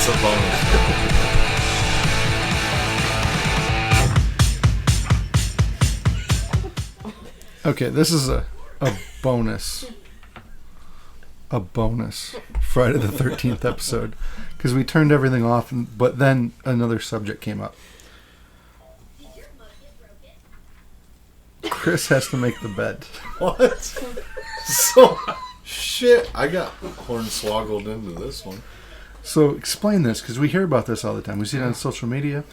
That's a bonus. Okay, this is a bonus. A bonus Friday the 13th episode. Because we turned everything off, but then another subject came up. Chris has to make the bed. What? So, shit, I got hornswoggled into this one. So explain this, because we hear about this all the time. We see it on social media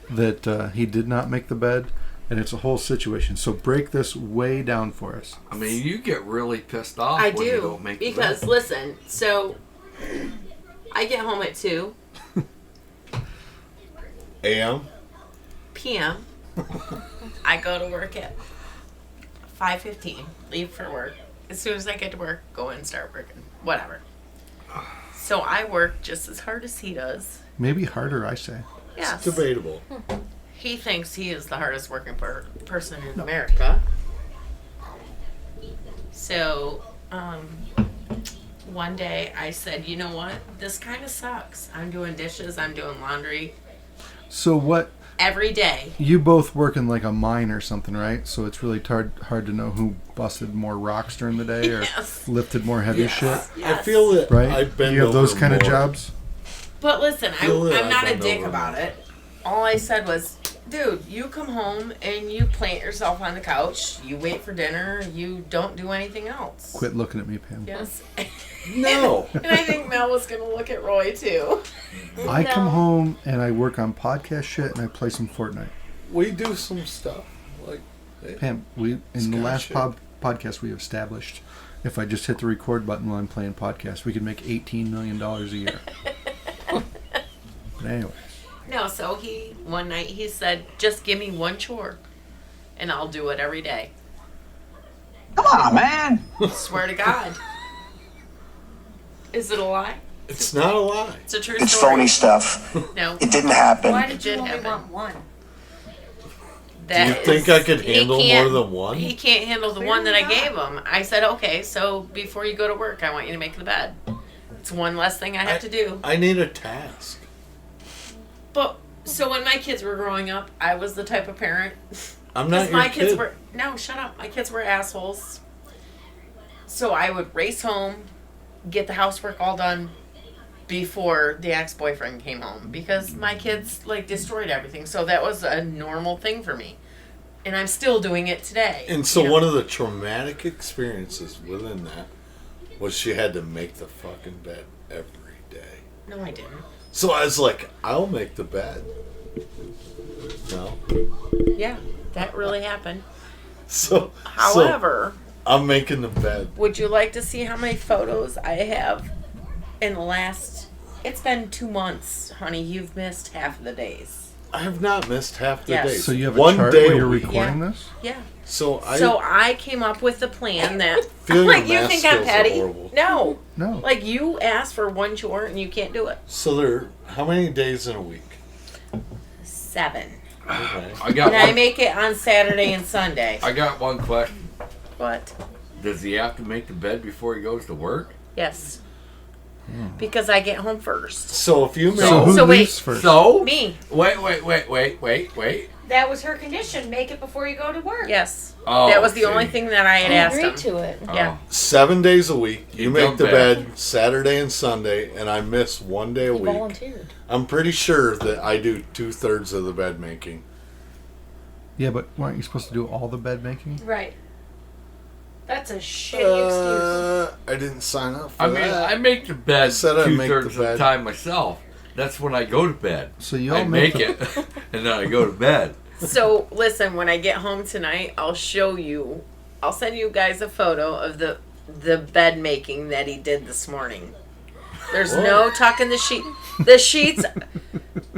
that he did not make the bed, and it's a whole situation. So break this way down for us. I mean, you get really pissed off I when you do, don't make the because bed. listen, so I get home at 2 AM? p.m. I go to work at 5:15, leave for work. As soon as I get to work, go in and start working. Whatever. So I work just as hard as he does. Maybe harder, I say. Yes. It's debatable. He thinks he is the hardest working person in America. So, one day I said, you know what? This kind of sucks. I'm doing dishes. I'm doing laundry. So what? Every day. You both work in like a mine or something, right? So it's really hard to know who busted more rocks during the day or Yes. lifted more heavy shit, Yes. I feel that right? I've been You have those over kind of more. jobs? But listen, Feel that I'm not I've a been dick over about more. it. All I said was, dude, you come home and you plant yourself on the couch. You wait for dinner. You don't do anything else. Quit looking at me, Pam. Yes. No. And I think Mel was going to look at Roy, too. I come home and I work on podcast shit and I play some Fortnite. We do some stuff. Like, hey, Pam, we in the Scott last shit. podcast we established, if I just hit the record button while I'm playing podcasts, we could make $18 million a year. But anyway, No, so one night he said, just give me one chore and I'll do it every day. Come on, man. Swear to God. Is it a lie? it's not a lie. It's a true It's story. phony stuff. No. It didn't happen. Why did you Did only happen. want one? Do you think I could he handle can't- more than one? He can't handle the one that I Clearly gave him. I said, okay, so before you go to work, I want you to make the bed. It's one less thing I have to do. I need a task. But, so when my kids were growing up, I was the type of parent. I'm not Because your my kids kid. were, no, shut up. My kids were assholes. So I would race home, get the housework all done before the ex-boyfriend came home. Because my kids, like, destroyed everything. So that was a normal thing for me. And I'm still doing it today. And so you know? one of the traumatic experiences within that was she had to make the fucking bed every day. No, I didn't. So I was like, I'll make the bed. No. Yeah, that really happened. So However, I'm making the bed. would you like to see how many photos I have in the last... It's been 2 months, honey. You've missed half of the days. I have not missed half the Yes. days. so you have a one chart day where a you're week. recording Yeah. this? Yeah. So I came up with the plan that... Feel your like, you math think I'm skills are petty? horrible. No. No. Like, you asked for one chore and you can't do it. So there, how many days in a week? 7. Okay. I got And I one. make it on Saturday and Sunday. I got one question. What? Does he have to make the bed before he goes to work? Yes. Because I get home first. So if you make So who So wait. leaves first? So Me. Wait. That was her condition. Make it before you go to work. Yes. Oh, that was the see. only thing that I had I asked agreed him. to it. Yeah. 7 days a week, you You make don't the bet. bed Saturday and Sunday, and I miss one day a You week. volunteered. I'm pretty sure that I do 2/3 of the bed making. Yeah, but weren't you supposed to do all the bed making? Right. That's a shitty excuse. I didn't sign up for I mean, that. I make the bed said I'd make 2/3 the of the bed. time myself. That's when I go to bed. So you all I make make the- it, and then I go to bed. So listen, when I get home tonight, I'll show you. I'll send you guys a photo of the bed making that he did this morning. There's no tucking the sheet. The sheets.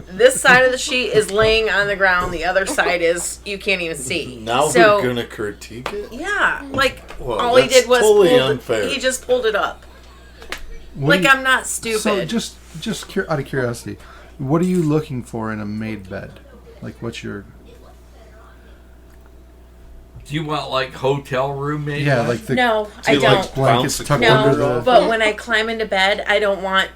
This side of the sheet is laying on the ground. The other side is you can't even see. Now so, we're gonna critique it. Yeah, like Well, all he that's did was totally pulled unfair. he just pulled it up. What do Like you- I'm not stupid. So out of curiosity, what are you looking for in a made bed? Like what's your... Do you want like hotel room made? Yeah, bed? like the no, Do I you don't. like blankets bounce tucked the under No, the... but when I climb into bed, I don't want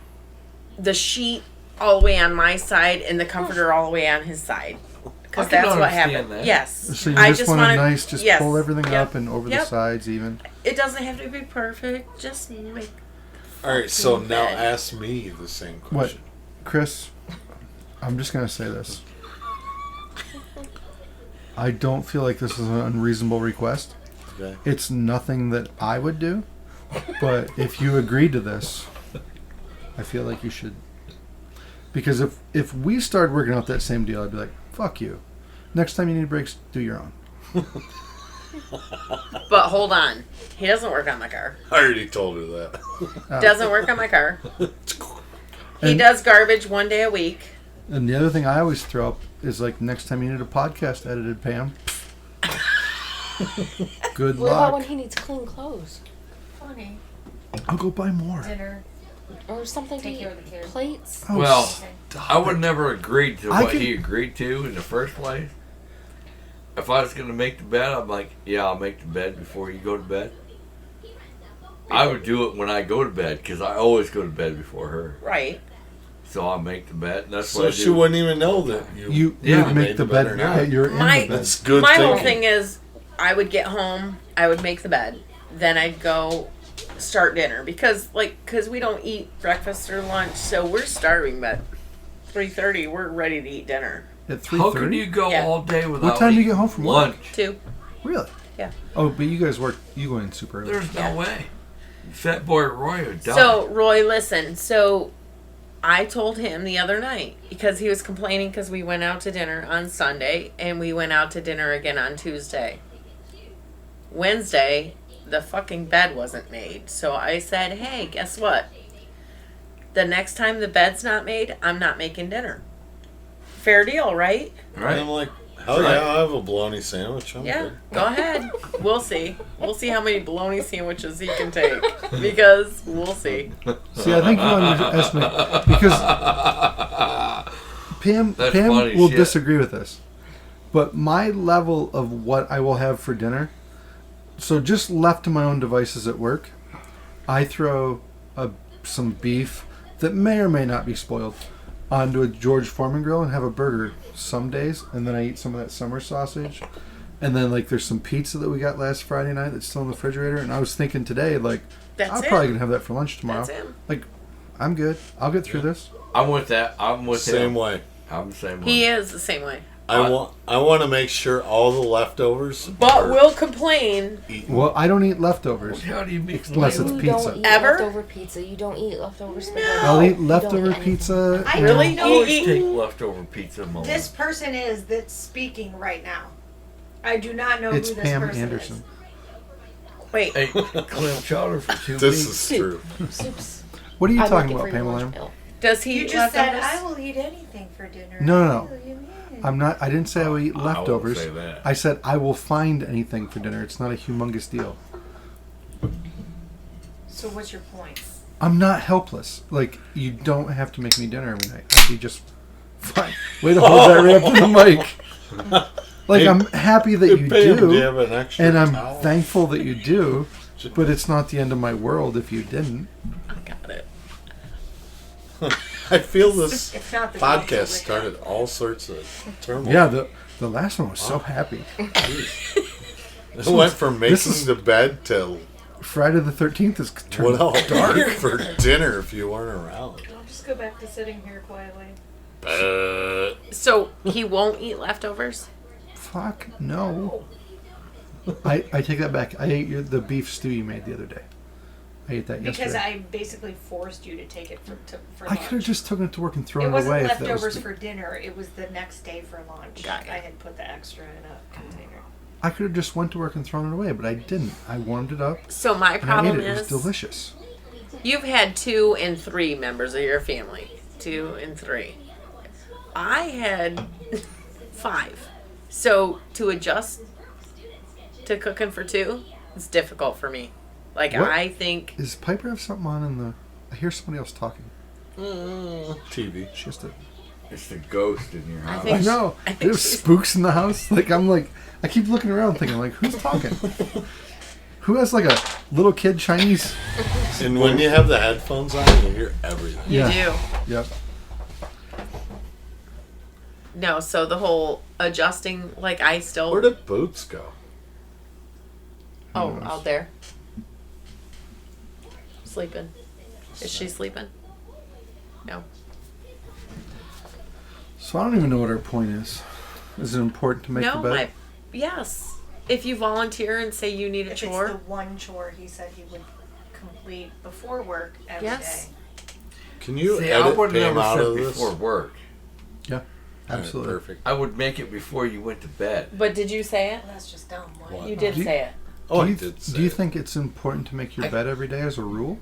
the sheet all the way on my side and the comforter all the way on his side. Because I can that's what understand happened. that. Yes. So you I just want wanna- a nice, just yes. pull everything Yep. up and over the Yep. sides even. It doesn't have to be perfect. Just make. All right, so Fucking now bed. ask me the same question. Chris, I'm just gonna say this. I don't feel like this is an unreasonable request. Okay. It's nothing that I would do, but if you agreed to this, I feel like you should. Because if we started working out that same deal, I'd be like, fuck you. Next time you need breaks, do your own. But hold on. He doesn't work on my car. I already told her that. Doesn't work on my car. He And- does garbage one day a week. And the other thing I always throw up is like, next time you need a podcast edited, Pam. Good What about when luck. he needs clean clothes Funny. I'll go buy more. Dinner. or something Take to care eat? of the kids. Plates. Oh, Well, stop I would it. never agreed to I what can- he agreed to in the first place. If I was going to make the bed, I'm like, yeah, I'll make the bed before you go to bed. I would do it when I go to bed because I always go to bed before her. Right. So I'll make the bed. And that's what So I do. she wouldn't even know that You Yeah. would make made the the bed or bed not. that you're in My- the bed. That's good My thinking. whole thing is, I would get home, I would make the bed, then I'd go start dinner because we don't eat breakfast or lunch, so we're starving. But 3:30, we're ready to eat dinner. At How can 3:30? you go Yeah. all day without What time do you eating get home from work? lunch? 2. Really? Yeah. Oh, but you guys work. You go in super early. There's no Yeah. way. Fat boy Roy would die. So Roy, listen. So I told him the other night because he was complaining because we went out to dinner on Sunday and we went out to dinner again on Tuesday. Wednesday, the fucking bed wasn't made. So I said, hey, guess what? The next time the bed's not made, I'm not making dinner. Fair deal, right? And right? I'm like, hell Right. yeah, I'll have a bologna sandwich. I'm Yeah, good. go ahead. We'll see. We'll see how many bologna sandwiches he can take because we'll see. See, I think you underestimate because Pam That's funny will shit. disagree with this, but my level of what I will have for dinner. So just left to my own devices at work, I throw some beef that may or may not be spoiled onto a George Foreman grill and have a burger some days, and then I eat some of that summer sausage, and then like there's some pizza that we got last Friday night that's still in the refrigerator, and I was thinking today like That's I'm it. probably gonna have that for lunch tomorrow. That's him. Like, I'm good. I'll get through this. I'm with that. I'm with Same him. way. I'm the same way. He is the same way. I want to make sure all the leftovers. But are we'll complain. eaten. Well, I don't eat leftovers. How do you make Unless it's You pizza. don't eat Ever? leftover pizza. You don't eat leftover spaghetti. I'll eat You don't leftover eat anything. pizza. I and- Really? don't I always You take leftover pizza. Mama. This person is that's speaking right now. I do not know It's who this Pam person Anderson. Wait, Hey, clam chowder for 2 This weeks. is true. Soups. What are you I'm talking looking about, for your Pamela? lunch bill. does is. he You eat just said, leftovers? I will eat anything for dinner. No, no, no. What do you mean? I'm not. I didn't say I would eat I won't leftovers. say that. I said I will find anything for dinner. It's not a humongous deal. So what's your point? I'm not helpless. Like, you don't have to make me dinner every night. I can just fine. Way to hold that right up to the mic. Like, Hey, I'm happy that you Pam, do you do, have an extra and I'm towel? thankful that you do. But it's not the end of my world if you didn't. I got it. I feel this It's not the podcast started all sorts of turmoil. Yeah, the last one was so happy. It went from This making is- the bed to Friday the 13th is turned what else dark. for dinner if you weren't around. I'll just go back to sitting here quietly. But So he won't eat leftovers? Fuck no. I take that back. I ate the beef stew you made the other day. I ate that Because yesterday. I basically forced you to take it for I lunch. could have just taken it to work and It thrown it wasn't away if that leftovers was. for dinner. It was the next day for lunch. Got it. I had put the extra in a container. I could have just went to work and thrown it away, but I didn't. I warmed it up So my and I ate problem it. It was is delicious. you've had 2 and 3 members of your family. 2 and 3. I had 5. So to adjust to cooking for 2, it's difficult for me. Like What? I think Is Piper have something on in the? I hear somebody else talking. TV. She has to. It's the ghost in your house. I think- know. I think There's she's- spooks in the house. Like I keep looking around, thinking like, who's talking? Who has like a little kid Chinese? And when you have the headphones on, you hear everything. you Yeah. do. Yep. No, so the whole adjusting, like I still. Where did Boots go? Oh, out there. Sleeping. Is she sleeping? No. So I don't even know what our point is. Is it important to make No, the bed? yes. If you volunteer and say you need a If chore. it's the one chore he said he would complete before work every day. Yes. Can you See, I edit would Pam never out said of this? before work. Absolutely. Perfect. I would make it before you went to bed. But did you say it? Well, that's just dumb. Why? What? You did Do you- say it. Oh, do I you, did say do you it. think it's important to make your bed every day as a rule?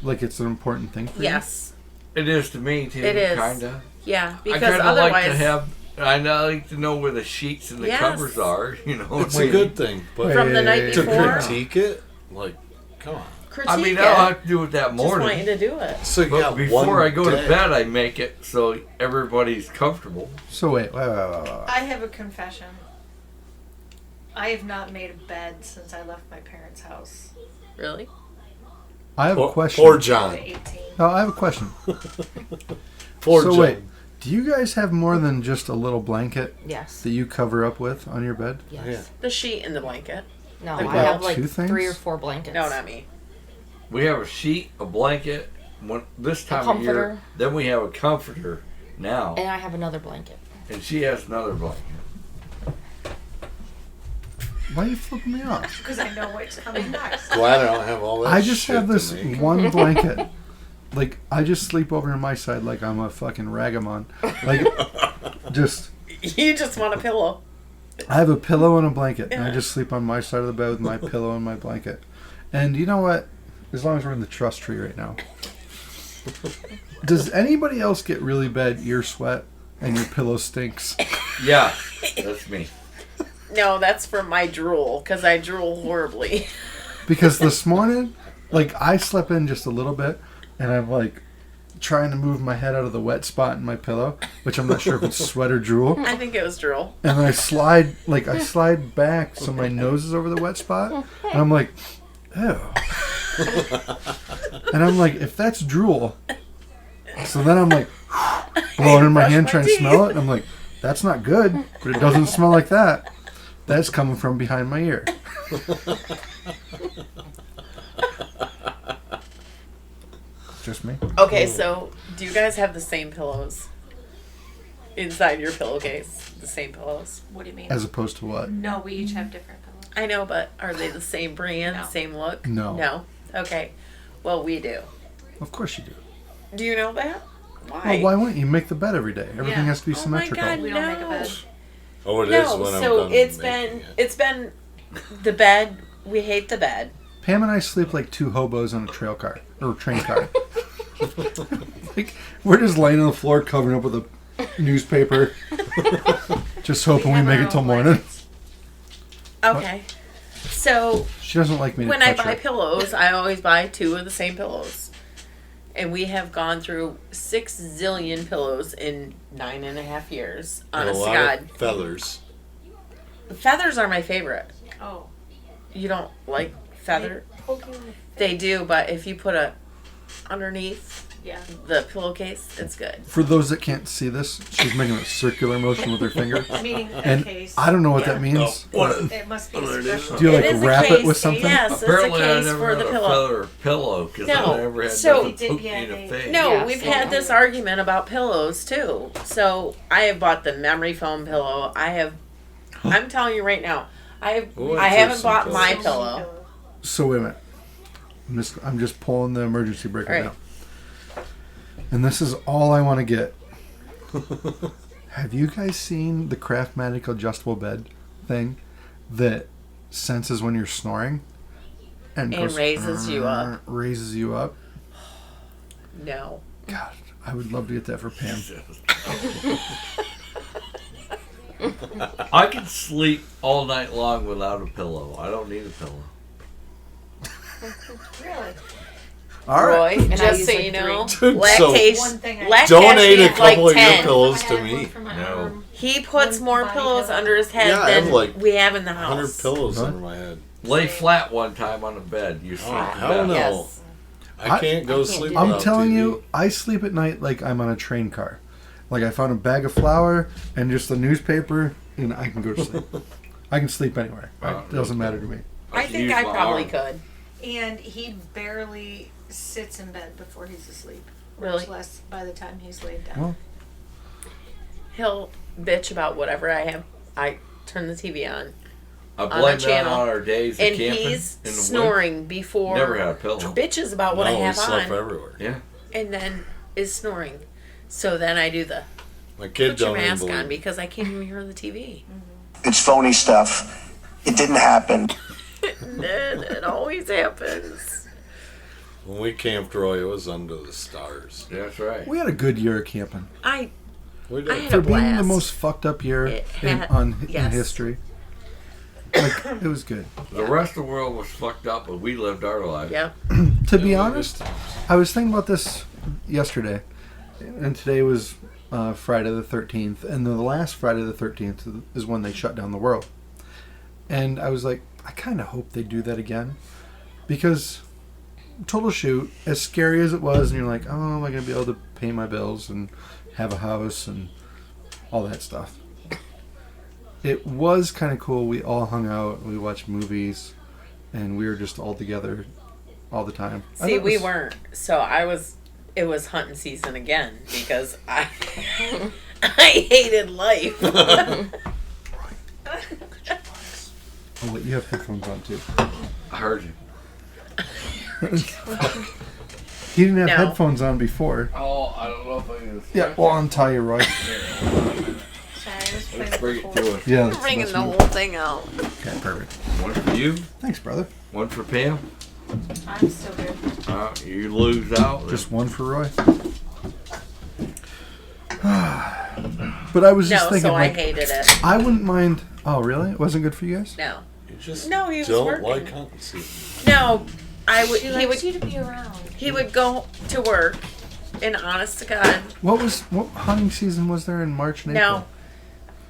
Like it's an important thing for Yes. It is to me too. It is. Kinda. Yeah, I because kind of otherwise. like to have. I like to know where the sheets and the Yes. covers are. You know, It's a good thing, but From the night to before. critique it, like, come on. Critique I mean, it. I don't have to do it that Just want morning. you to do it. So you But got before one I go day. to bed, I make it so everybody's comfortable. So wait. I have a confession. I have not made a bed since I left my parents' house Really? I have a Poor, question. poor at John. 18. No, I have a question. Poor So John. wait, do you guys have more than just a little blanket Yes. that you cover up with on your bed? Yes. Yeah. The sheet and the blanket. No, Like I what? have like Two things? 3 or 4 blankets. No, not me. We have a sheet, a blanket. This time of year, comforter. then we have a comforter now, And I have another blanket. and she has another blanket. Why are you flipping me off? Because I know what's coming next. Glad I don't have all that I just shit have to this make. one blanket. Like I just sleep over on my side like I'm a fucking ragamon. Like just You just want a pillow. I have a pillow and a blanket, and I Yeah. just sleep on my side of the bed with my pillow and my blanket. And you know what? As long as we're in the trust tree right now. Does anybody else get really bad ear sweat and your pillow stinks? Yeah, that's me. No, that's from my drool, because I drool horribly. Because this morning, like I slept in just a little bit, and I'm like trying to move my head out of the wet spot in my pillow, which I'm not sure if it's sweat or drool. I think it was drool. And then I slide back so my nose is over the wet spot, and I'm like, ew. And I'm like, if that's drool, so then I'm like blowing in my brush hand my trying to teeth. smell it, and I'm like, that's not good, but it doesn't smell like that. That's coming from behind my ear. Just me. Okay, so do you guys have the same pillows inside your pillowcase? The same pillows? What do you mean? As opposed to what? No, we each have different pillows. I know, but are they the same brand, No. same look? No. No? Okay. Well, we do. Of course you do. Do you know that? Why? Well, why wouldn't you make the bed every day? Everything Yeah. has to be Oh my symmetrical. God. We don't make a No. bed. Oh, it is No, when I'm so done it's making been it. it's been the bed. We hate the bed. Pam and I sleep like two hobos on a trail car or train car. Like we're just laying on the floor, covering up with a newspaper, just hoping we have make our it till own morning. blankets. Okay. So She doesn't like me to when I touch buy her. pillows, I always buy 2 of the same pillows. And we have gone through 6 zillion pillows in 9.5 years. And a Honest to lot God. of feathers. Feathers are my favorite. Oh. You don't like feather? Poking in the They face. do, but if you put a underneath Yeah. the pillowcase, it's good. For those that can't see this, she's making a circular motion with her finger, Meaning a and case. I don't know what Yeah. that means. It must be special. Do you like It is a wrap it case, with something? Yes, it's a Apparently, I case never for had the a pillow. feather pillow because No, I never had so- nothing poke Yeah, me in the they- face. No, Yeah, we've so- had this argument about pillows too. So I have bought the memory foam pillow. I'm telling you right now, We'll I wait for haven't some bought pillows. my So pillow. many So wait a minute. I'm just pulling the emergency brake right Right. now. And this is all I want to get. Have you guys seen the Craftmatic adjustable bed thing that senses when you're snoring and And raises you up. Raises you up. No. God, I would love to get that for Pam. I can sleep all night long without a pillow. I don't need a pillow. Really? All right. Roy, And I just use so like you know, 3. Dude, so- lactation, One thing I- lactation Donate a is like couple of your 10. pillows I to had me. one for my No. arm. He puts One more body pillows pillow. under his head Yeah, I have than like we have in the 100 house. pillows Huh? under my head. Lay flat one time on the bed. You sleep Oh, better. hell no. Yes. I can't go I can't sleep do I'm without telling TV. you, I sleep at night like I'm on a train car. Like I found a bag of flour and just a newspaper, and I can go to sleep. I can sleep anywhere. It doesn't matter to me. I can think use I my probably arm. could. And he barely sits in bed before he's asleep. Really? Much less by the time he's laid down. Well, He'll bitch about whatever I have. I turn the TV on, I on blame the that channel, on our days of and camping he's in the snoring before. woods. Never had a pillow. Bitches about what I No, we have slept on, everywhere. Yeah. and then is snoring. So then I do the My kid put your don't even mask on believe. because I can't even hear the TV. It's phony stuff. It didn't happen. And then it always happens. When we camped, Roy, it was under the stars. That's right. we had a good year of camping. We I did. had For a being the blast. most fucked up year It in had- yes. history. Like, it was good. The rest of the world was fucked up, but we lived our life. Yep. To be honest, I was thinking about this yesterday, and today was Friday the 13th, and the last Friday the 13th is when they shut down the world. And I was like, I kind of hope they do that again, because total shoot, as scary as it was, and you're like, oh, am I going to be able to pay my bills and have a house and all that stuff? It was kind of cool. We all hung out, we watched movies, and we were just all together all the time. I See, thought we it was- weren't. So it was hunting season again because I I hated life. Oh, wait, you have headphones on too. I heard you. He didn't have No. headphones on before. Oh, I don't know if I can. Yeah, well, untie you, Roy. Sorry, I was playing Let's bring it with to us. Yeah, that's Bringing the the best whole thing out. move. Okay, perfect. One for you, Thanks, brother. one for Pam. I'm still good. You lose out. Just one for Roy. But I was just No, thinking, so I like, hated it. I wouldn't mind. Oh, really? It wasn't good for you guys? No, You just No, he was don't working. like hunting season. no. I would. He He likes would. you to be around. He would go to work. And honest to God, What hunting season was there in March and April? no.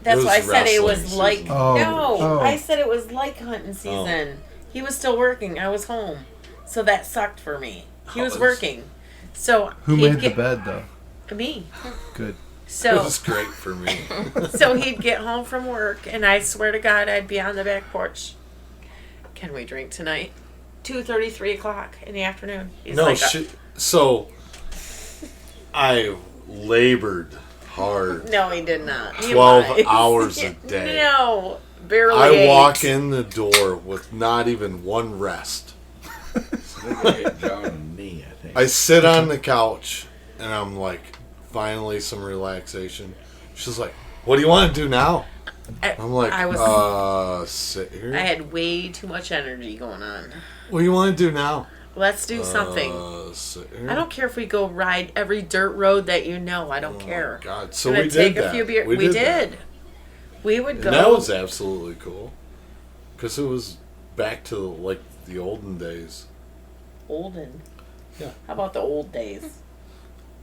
That's It why I was said it was wrestling like season. Oh, no. oh. I said it was like hunting season. He was still working. I was home, so that sucked for me. He was working, so Who he'd made the get, bed, though? Me. Good. It So was great for me. so he'd get home from work, and I swear to God, I'd be on the back porch. Can we drink tonight? 2:30, 3 o'clock in the afternoon. He's No like, shit. So I labored hard. No, he did not. He 12 lies. hours a day. No, barely. I 8. walk in the door with not even one rest. I think I hit John in the knee, I think. I sit on the couch and I'm like, finally some relaxation. She's like, what do you want to do now? I'm like, I was. sit here. I had way too much energy going on. What do you want to do now? Let's do something. Sit here. I don't care if we go ride every dirt road that you know. I don't Oh, care. my God. So Gonna we take did a that. few beers. We We did that. did. We would go. And that was absolutely cool. Because it was back to like the olden days. Olden. Yeah. How about the old days?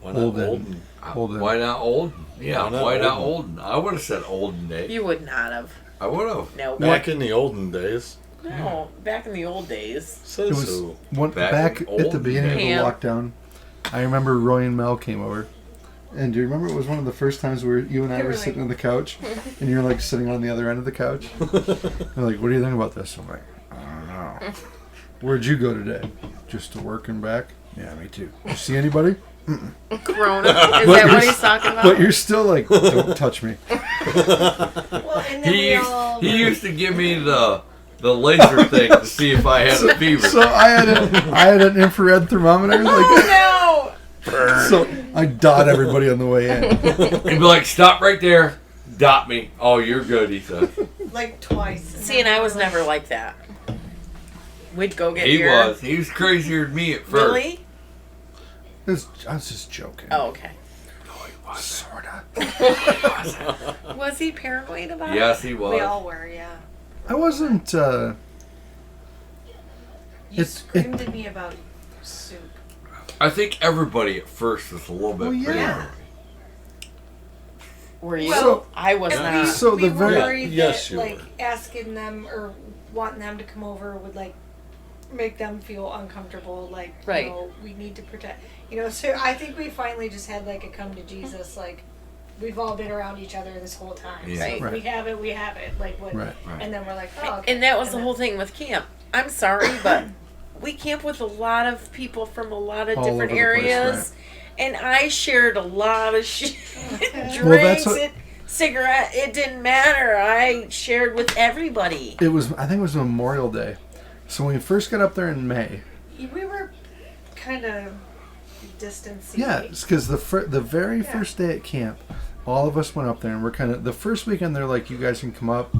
Why not Olden. olden? Olden. Why not Olden? Yeah, Why not why not Olden? Olden? I would have said Olden Day. You would not have. I would have. No. Back in the olden days. No. Back in the old days. Says It was who? back Back at in the olden beginning of the days. lockdown. I remember Roy and Mel came over. And do you remember it was one of the first times where you and I were Really? sitting on the couch, and you're like sitting on the other end of the couch? They're like, "What do you think about this?" I'm like, "I don't know." Where'd you go today? Just to work and back? Yeah, me too. You see anybody? Corona. Is that what he's talking about? But you're still like, don't touch me. Well, and then we all. He used to give me the laser thing to see if I had a fever. So I had an infrared thermometer. Like, Oh so I dot everybody on the way in. He'd be like, stop right there. Dot me. Oh, you're good, he said. Like twice. no! See, and I was never like that. We'd go get He beer. was. He was crazier than me at first. Really? I was just joking. Oh, okay. Sorta. Was he paranoid about it? Yes, he was. We all were, yeah. I wasn't. You It's- screamed at me about soup. I think everybody at first was a little bit Well, yeah. paranoid. Were you? Well, I was And not. So we the very- worried Yes, that, you like, were. asking them or wanting them to come over would, like, make them feel uncomfortable. Like, Right. you know, we need to protect. You know, so I think we finally just had, like, a come to Jesus, like, we've all been around each other this whole time. Yeah. So if Right. we have it, we have it. Like what? Right. And then we're like, oh, okay. And that was the then- whole thing with camp. I'm sorry, but we camp with a lot of people from a lot of All different over the place, areas. And I shared a lot of shit. Drinks, Well, that's what- cigarette. It didn't matter. I shared with everybody. It was, I think it was Memorial Day. So when we first got up there in May, We were kind of distancing. yeah, it's because the very Yeah. first day at camp, all of us went up there and we're kind of, the first weekend they're like, you guys can come up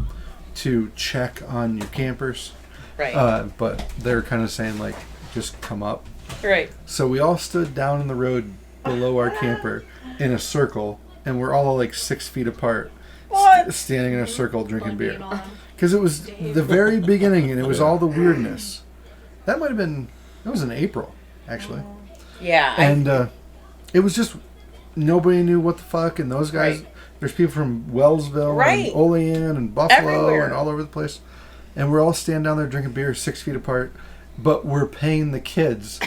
to check on your campers. Right. But they're kind of saying like, just come up. Right. So we all stood down in the road below our camper in a circle, and we're all like 6 feet apart, What? standing in a circle drinking Bundy beer. and all. Because it was the very beginning, and it was all the weirdness. That might have been, it was in April, actually. Yeah. And it was just, nobody knew what the fuck, and those guys, Right. there's people from Wellsville, Right. and Olean, and Buffalo, Everywhere. and all over the place. And we're all standing down there drinking beer 6 feet apart, but we're paying the kids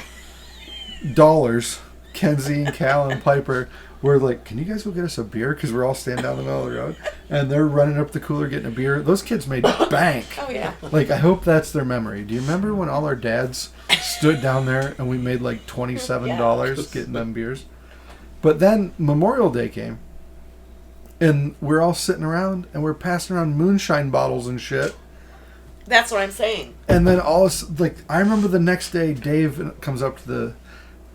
dollars. Kenzie and Cal and Piper were like, can you guys go get us a beer? Because we're all standing down the middle of the road. And they're running up the cooler getting a beer. Those kids made bank. Oh yeah. Like, I hope that's their memory. Do you remember when all our dads stood down there and we made like $27 getting them beers? But then Memorial Day came. And we're all sitting around and we're passing around moonshine bottles and shit. That's what I'm saying. And then all this, like, I remember the next day, Dave comes up to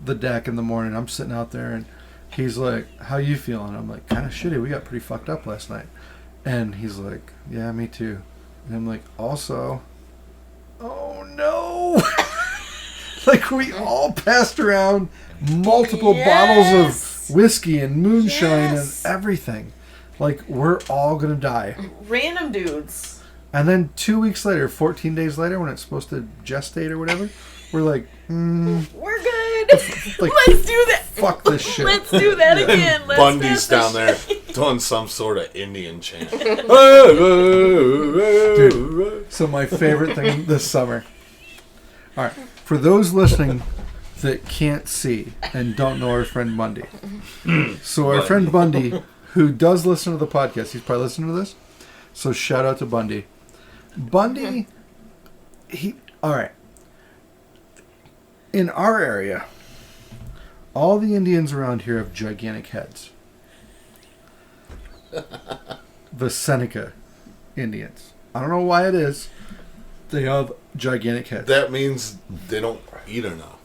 the deck in the morning. I'm sitting out there, and he's like, "How you feeling?" I'm like, "Kind of shitty. We got pretty fucked up last night." And he's like, "Yeah, me too." And I'm like, "Also, oh no!" Like, we all passed around multiple bottles Yes. of whiskey and moonshine Yes. and everything. Like, we're all gonna die. Random dudes. And then 2 weeks later, 14 days later, when it's supposed to gestate or whatever, we're like, We're good. like, Let's do that. fuck this shit. Let's do that again. Let's Bundy's finish down there it. doing some sort of Indian chant. So my favorite thing this summer. All right, for those listening that can't see and don't know our friend Bundy. So our friend Bundy, who does listen to the podcast, he's probably listening to this. So shout out to Bundy. Bundy, all right. In our area, all the Indians around here have gigantic heads. The Seneca Indians. I don't know why it is. They have gigantic heads. That means they don't eat enough,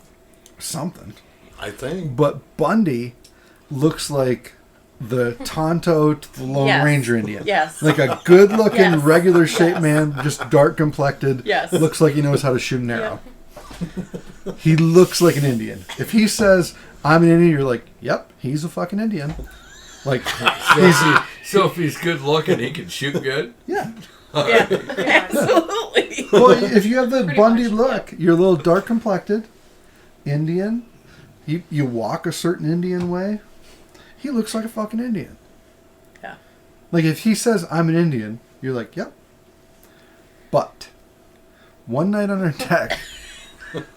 Something. I think. But Bundy looks like the Tonto to the Lone Yes. Ranger Indian. Yes. Like a good looking, Yes. regular shaped man, just dark complected. Yes. Looks like he knows how to shoot an arrow. He looks like an Indian. If he says, I'm an Indian, you're like, yep, he's a fucking Indian. Like, So if he's good looking, he can shoot good. yeah. Yeah. Absolutely. Well, if you have the Pretty Bundy much, look, you're a little dark complected, Indian. You walk a certain Indian way. He looks like a fucking Indian. Yeah. Like if he says I'm an Indian, you're like, yep. But one night on our deck,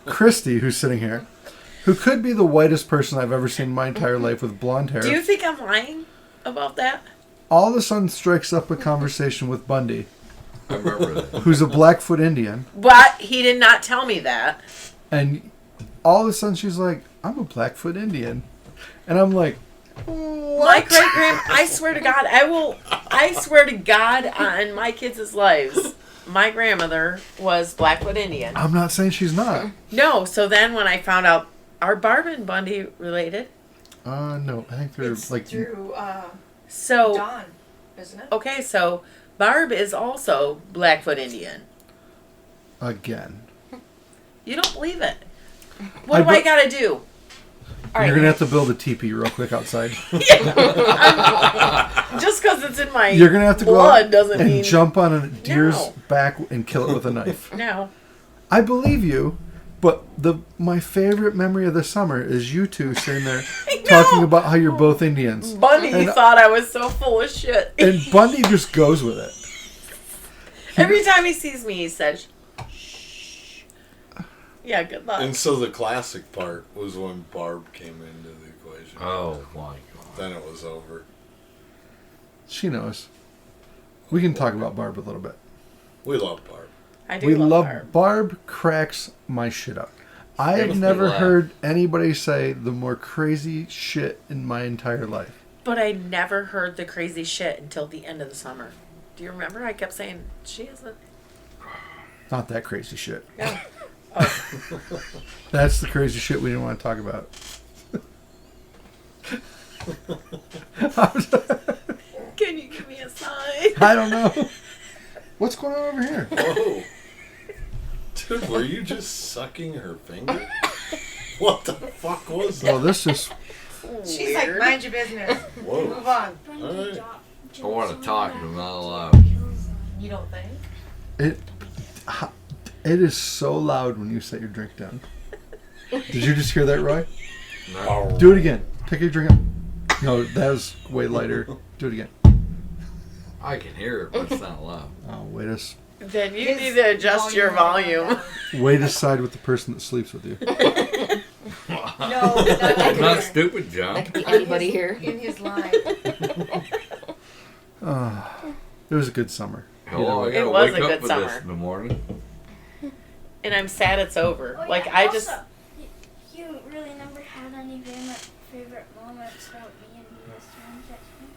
Christy, who's sitting here, who could be the whitest person I've ever seen in my entire life with blonde hair, Do you think I'm lying about that? all of a sudden strikes up a conversation with Bundy, I remember that. who's a Blackfoot Indian. But he did not tell me that. And all of a sudden she's like, I'm a Blackfoot Indian. And I'm like, My great grand, I swear to God, I swear to God on my kids' lives, my grandmother was Blackfoot Indian. I'm not saying she's not. No, so then when I found out, are Barb and Bundy related? No, I think they're It's like, through So, Dawn, isn't it? okay, so Barb is also Blackfoot Indian. again. You don't believe it. What do I gotta do? All You're right, going to have to build a teepee real quick outside. just because it's in my You're going to have to go blood out doesn't and mean jump on a deer's No. back and kill it with a knife. no. I believe you, but my favorite memory of the summer is you two sitting there talking about how you're both Indians. Bundy And- thought I was so full of shit. And Bundy just goes with it. Every time he sees me, he says, "Shh." Yeah, good luck. And so the classic part was when Barb came into the equation. Oh my god. Then it was over. She knows. We can talk about Barb a little bit. We love Barb. I do We love love Barb. Barb cracks my shit up. I have Makes me never laugh. heard anybody say the more crazy shit in my entire life. But I never heard the crazy shit until the end of the summer. Do you remember? I kept saying, she isn't. Not that crazy shit. No. Oh. That's the crazy shit we didn't want to talk about. Can you give me a sign? I don't know. What's going on over here? Whoa. Dude, were you just sucking her finger? What the fuck was that? Well, this just... She's like, mind your business. Whoa. Move on. Alright. I want to talk, but I'm not allowed. You don't think? It is so loud when you set your drink down. Did you just hear that, Roy? No. Do it again. Take your drink up. No, that was way lighter. Do it again. I can hear it, but it's not loud. Oh, Then you His need to adjust your volume. way to side with the person that sleeps with you. No, I'm not stupid, John. That could be anybody here. in his line. It was a good summer. Hello, I It gotta was wake a up good for summer. this in the morning. And I'm sad it's over. Oh, Like, yeah, I also, just... You really never had any favorite moments about me and Mia's transaction?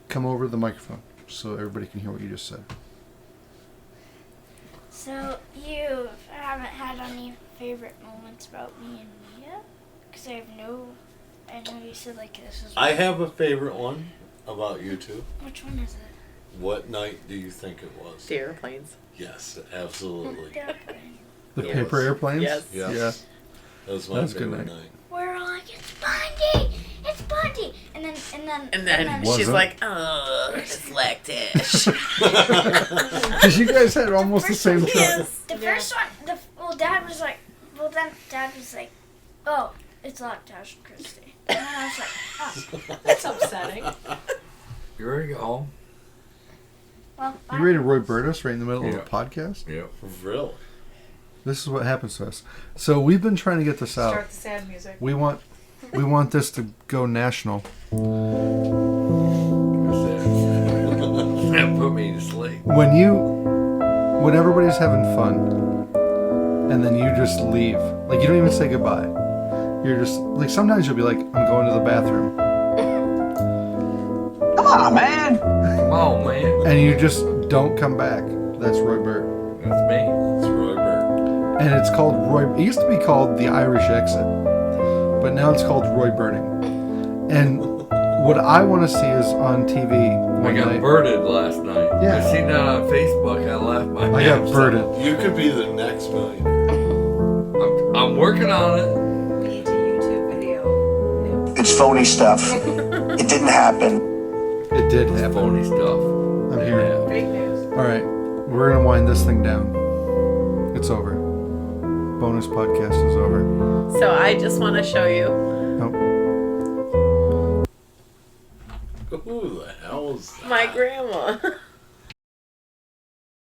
Come over to the microphone so everybody can hear what you just said. So you haven't had any favorite moments about me and Mia? Because I know you said like this is. I have a favorite one about you two. Which one is it? What night do you think it was? The airplanes. Yes, absolutely. The It paper was. airplanes? Yes. Yes. Yeah. That was my That was a good favorite night. night. We're all like, it's Bundy! It's Bundy! And then Was she's it? like, oh, it's lactish. Because you guys had almost the same time. Yes. the first one, Dad was like, Dad was like, oh, it's Lactash and Christy. And then I was like, oh, That's upsetting. You ready to go home? well, You ready to Roy Burtis right in the middle of Yeah. a podcast? Yep. Really? This is what happens to us. So we've been trying to get this out. Start the sad music. We want this to go national. That put me to sleep. When everybody's having fun, and then you just leave, like you don't even say goodbye. You're just like sometimes you'll be like, I'm going to the bathroom, Come on, man. Come on, man. and you just don't come back. That's Roy Burt, That's me. It's Roy Bird. and it's called Roy. It used to be called the Irish Exit, but now it's called Roy Burning. And what I want to see is on TV I one got night. birded last night. Yeah. I seen that on Facebook. I laughed my I ass got off. birded. You could be the next millionaire. I'm working on it. Need a YouTube video. It's phony stuff. It didn't happen. It did happen. Phony stuff. I'm here. Yeah. Fake news. All right, we're gonna wind this thing down. It's over. Bonus podcast is over. So I just want to show you. Nope. Who the hell is that? My grandma.